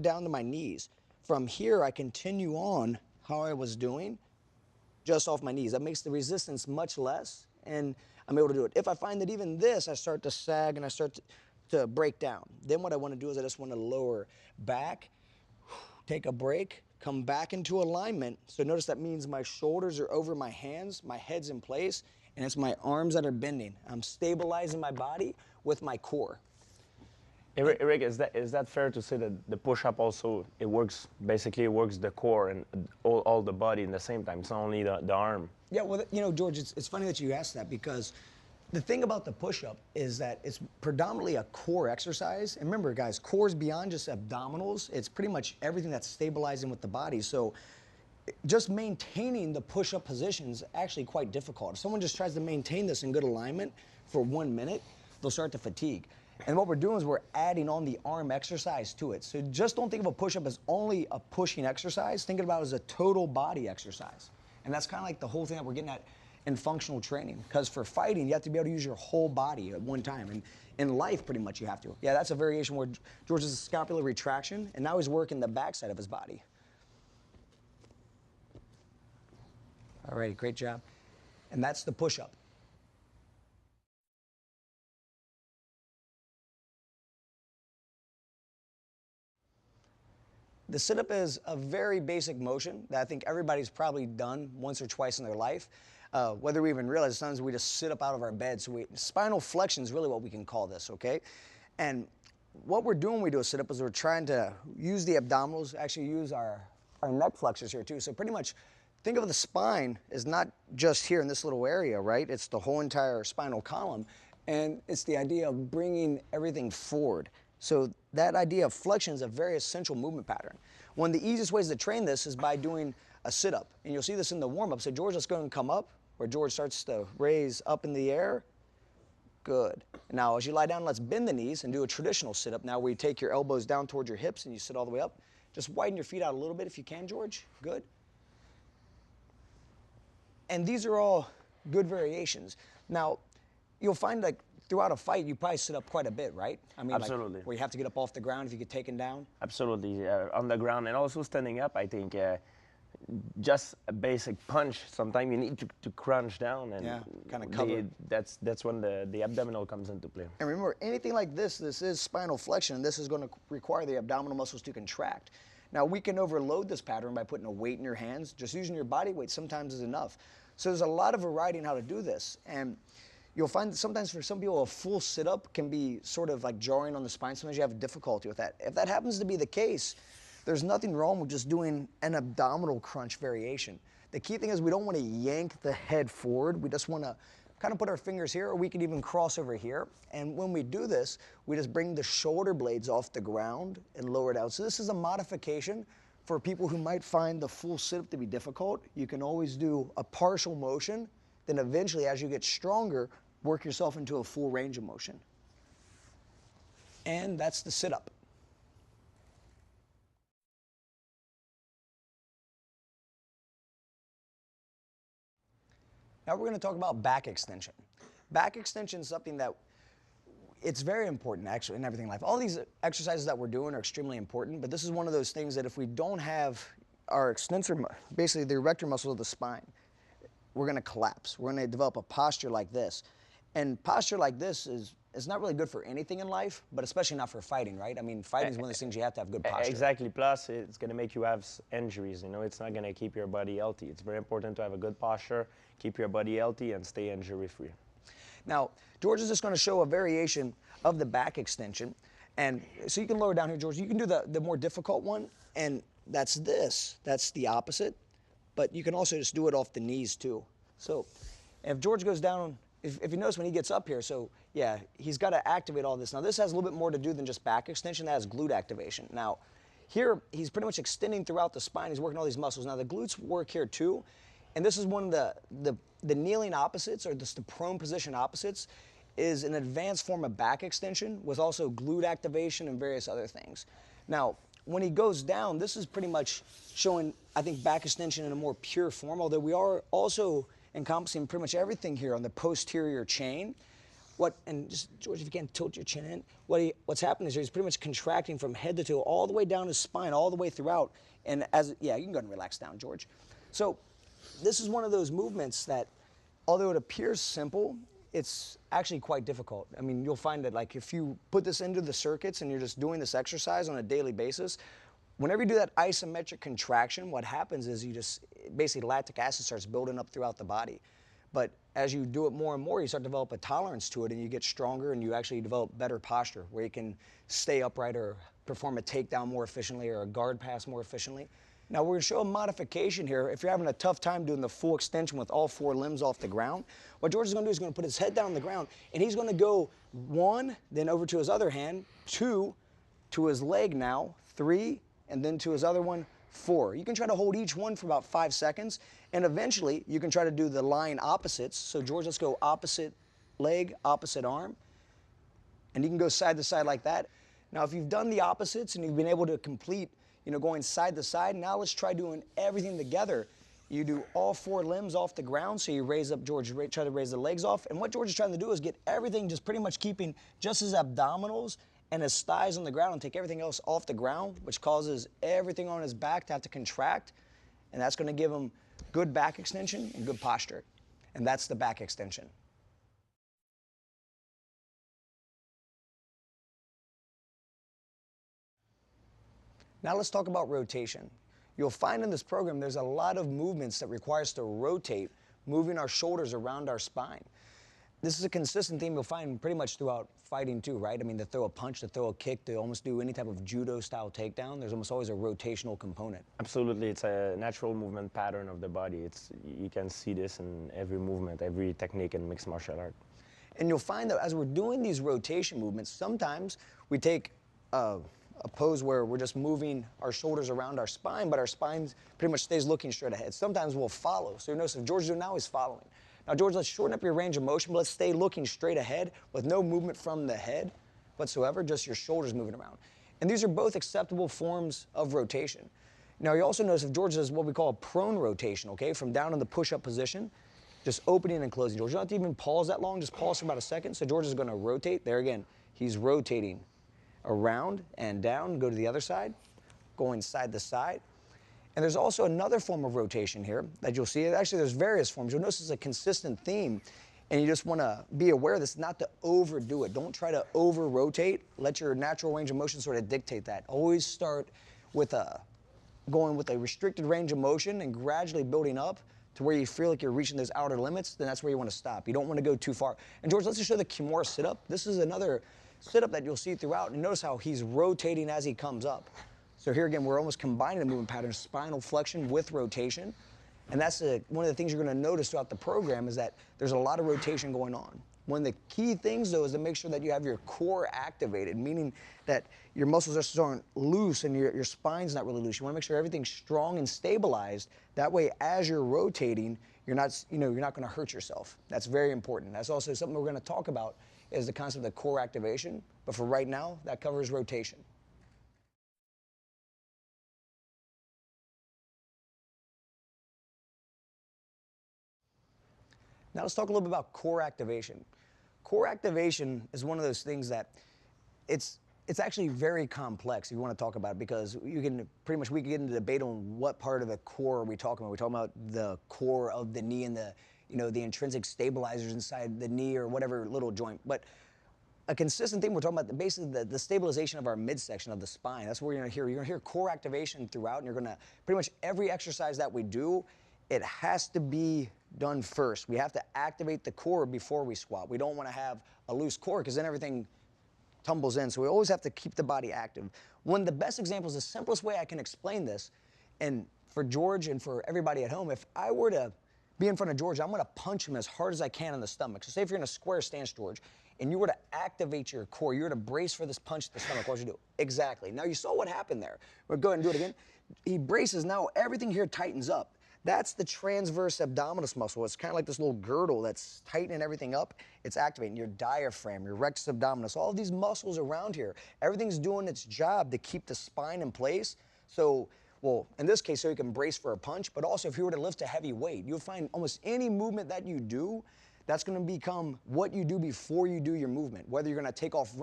down to my knees. From here, I continue on how I was doing, just off my knees. That makes the resistance much less, and I'm able to do it. If I find that even this, I start to sag and I start to break down, then what I want to do is I just want to lower back, take a break, come back into alignment. So notice that means my shoulders are over my hands, my head's in place, and it's my arms that are bending. I'm stabilizing my body with my core. Eric, is that fair to say that the push-up also, it works the core and all the body in the same time? It's not only the arm. Yeah, well, you know, George, it's funny that you asked that, because the thing about the push-up is that it's predominantly a core exercise. And remember, guys, core is beyond just abdominals. It's pretty much everything that's stabilizing with the body. So just maintaining the push-up position is actually quite difficult. If someone just tries to maintain this in good alignment for 1 minute, they'll start to fatigue. And what we're doing is we're adding on the arm exercise to it. So just don't think of a push-up as only a pushing exercise. Think about it as a total body exercise. And that's kind of like the whole thing that we're getting at in functional training. Because for fighting, you have to be able to use your whole body at one time. And in life, pretty much, you have to. Yeah, that's a variation where George is a scapular retraction, and now he's working the backside of his body. All right, great job. And that's the push-up. The sit-up is a very basic motion that I think everybody's probably done once or twice in their life. Whether we even realize, sometimes we just sit up out of our bed. So spinal flexion is really what we can call this, okay? And what we're doing when we do a sit-up is we're trying to use the abdominals, actually use our neck flexors here too. So pretty much think of the spine as not just here in this little area, right? It's the whole entire spinal column. And it's the idea of bringing everything forward. So that idea of flexion is a very essential movement pattern. One of the easiest ways to train this is by doing a sit-up. And you'll see this in the warm-up. So George, let's go and come up, where George starts to raise up in the air. Good. Now, as you lie down, let's bend the knees and do a traditional sit-up. Now, where you take your elbows down towards your hips and you sit all the way up. Just widen your feet out a little bit if you can, George. Good. And these are all good variations. Now, you'll find, like, throughout a fight, you probably sit up quite a bit, right? I mean, absolutely. Like, where you have to get up off the ground if you get taken down? Absolutely, on the ground, and also standing up, I think just a basic punch, sometimes you need to crunch down, and yeah, kind of cover. That's when the abdominal comes into play. And remember, anything like this is spinal flexion, and this is going to require the abdominal muscles to contract. Now, we can overload this pattern by putting a weight in your hands. Just using your body weight sometimes is enough. So there's a lot of variety in how to do this. And you'll find that sometimes for some people, a full sit-up can be sort of like jarring on the spine. Sometimes you have difficulty with that. If that happens to be the case, there's nothing wrong with just doing an abdominal crunch variation. The key thing is we don't want to yank the head forward. We just want to kind of put our fingers here, or we can even cross over here. And when we do this, we just bring the shoulder blades off the ground and lower it out. So this is a modification for people who might find the full sit-up to be difficult. You can always do a partial motion. Then eventually, as you get stronger, work yourself into a full range of motion. And that's the sit-up. Now we're going to talk about back extension. Back extension is something that it's very important, actually, in everything in life. All these exercises that we're doing are extremely important, but this is one of those things that if we don't have our extensor, basically the erector muscles of the spine, we're going to collapse. We're going to develop a posture like this. And posture like this is not really good for anything in life, but especially not for fighting, right? I mean, fighting is one of those things you have to have good posture. Exactly. Plus, it's going to make you have injuries. You know, it's not going to keep your body healthy. It's very important to have a good posture, keep your body healthy, and stay injury-free. Now, George is just going to show a variation of the back extension. And so you can lower down here, George. You can do the more difficult one, and that's this. That's the opposite. But you can also just do it off the knees, too. So if George goes down, if you notice when he gets up here, so yeah, he's got to activate all this. Now, this has a little bit more to do than just back extension. That has glute activation. Now, here, he's pretty much extending throughout the spine. He's working all these muscles. Now, the glutes work here, too. And this is one of the kneeling opposites, or just the prone position opposites, is an advanced form of back extension with also glute activation and various other things. Now, when he goes down, this is pretty much showing, I think, back extension in a more pure form, although we are also encompassing pretty much everything here on the posterior chain. And just, George, if you can tilt your chin in, what's happening is he's pretty much contracting from head to toe, all the way down his spine, all the way throughout. And yeah, you can go ahead and relax down, George. So this is one of those movements that, although it appears simple, it's actually quite difficult. I mean, you'll find that like if you put this into the circuits and you're just doing this exercise on a daily basis, whenever you do that isometric contraction, what happens is you just, basically lactic acid starts building up throughout the body. But as you do it more and more, you start to develop a tolerance to it and you get stronger and you actually develop better posture where you can stay upright or perform a takedown more efficiently or a guard pass more efficiently. Now we're going to show a modification here. If you're having a tough time doing the full extension with all 4 limbs off the ground, what George is going to do is going to put his head down on the ground and he's going to go 1, then over to his other hand, 2, to his leg now, 3, and then to his other one, 4. You can try to hold each one for about 5 seconds, and eventually you can try to do the line opposites. So George, let's go opposite leg, opposite arm, and you can go side to side like that. Now if you've done the opposites and you've been able to complete, going side to side, now let's try doing everything together. You do all 4 limbs off the ground, so you raise up, George, try to raise the legs off, and what George is trying to do is get everything just pretty much keeping just his abdominals and his thighs on the ground and take everything else off the ground, which causes everything on his back to have to contract, and that's going to give him good back extension and good posture, and that's the back extension. Now let's talk about rotation. You'll find in this program there's a lot of movements that require us to rotate, moving our shoulders around our spine. This is a consistent theme you'll find pretty much throughout fighting too, right? I mean, to throw a punch, to throw a kick, to almost do any type of judo-style takedown, there's almost always a rotational component. Absolutely, it's a natural movement pattern of the body. You can see this in every movement, every technique in mixed martial art. And you'll find that as we're doing these rotation movements, sometimes we take a pose where we're just moving our shoulders around our spine, but our spine pretty much stays looking straight ahead. Sometimes we'll follow. So you notice if George is doing now, he's following. Now, George, let's shorten up your range of motion, but let's stay looking straight ahead with no movement from the head whatsoever, just your shoulders moving around. And these are both acceptable forms of rotation. Now, you also notice if George does what we call a prone rotation, okay, from down in the push-up position, just opening and closing. George, you don't have to even pause that long, just pause for about a second. So George is going to rotate. There again, he's rotating around and down, go to the other side, going side to side. And there's also another form of rotation here that you'll see. Actually, there's various forms. You'll notice it's a consistent theme, and you just want to be aware of this, not to overdo it. Don't try to over-rotate. Let your natural range of motion sort of dictate that. Always start with going with a restricted range of motion and gradually building up to where you feel like you're reaching those outer limits, then that's where you want to stop. You don't want to go too far. And George, let's just show the Kimura sit-up. This is another sit-up that you'll see throughout, and notice how he's rotating as he comes up. So here again, we're almost combining the movement pattern, spinal flexion with rotation. And that's one of the things you're going to notice throughout the program is that there's a lot of rotation going on. One of the key things, though, is to make sure that you have your core activated, meaning that your muscles aren't loose and your spine's not really loose. You want to make sure everything's strong and stabilized. That way, as you're rotating, you're not going to hurt yourself. That's very important. That's also something we're going to talk about is the concept of core activation. But for right now, that covers rotation. Now let's talk a little bit about core activation. Core activation is one of those things that it's actually very complex if you want to talk about it, because we can get into debate on what part of the core are we talking about. Are we talking about the core of the knee and the intrinsic stabilizers inside the knee or whatever little joint. But a consistent thing we're talking about, basically the stabilization of our midsection of the spine. That's what you're going to hear. You're going to hear core activation throughout, and you're going to pretty much every exercise that we do, it has to be done first. We have to activate the core before we squat. We don't want to have a loose core because then everything tumbles in. So we always have to keep the body active. One of the best examples, the simplest way I can explain this, and for George and for everybody at home, if I were to be in front of George, I'm going to punch him as hard as I can in the stomach. So say if you're in a square stance, George, and you were to activate your core, you were to brace for this punch to the stomach, what would you do? Exactly. Now you saw what happened there. We'll go ahead and do it again. He braces, now everything here tightens up. That's the transverse abdominis muscle. It's kind of like this little girdle that's tightening everything up. It's activating your diaphragm, your rectus abdominis, all of these muscles around here. Everything's doing its job to keep the spine in place. So, well, in this case, so you can brace for a punch, but also if you were to lift a heavy weight, you'll find almost any movement that you do, That's going to become what you do before you do your movement, whether you're going to take off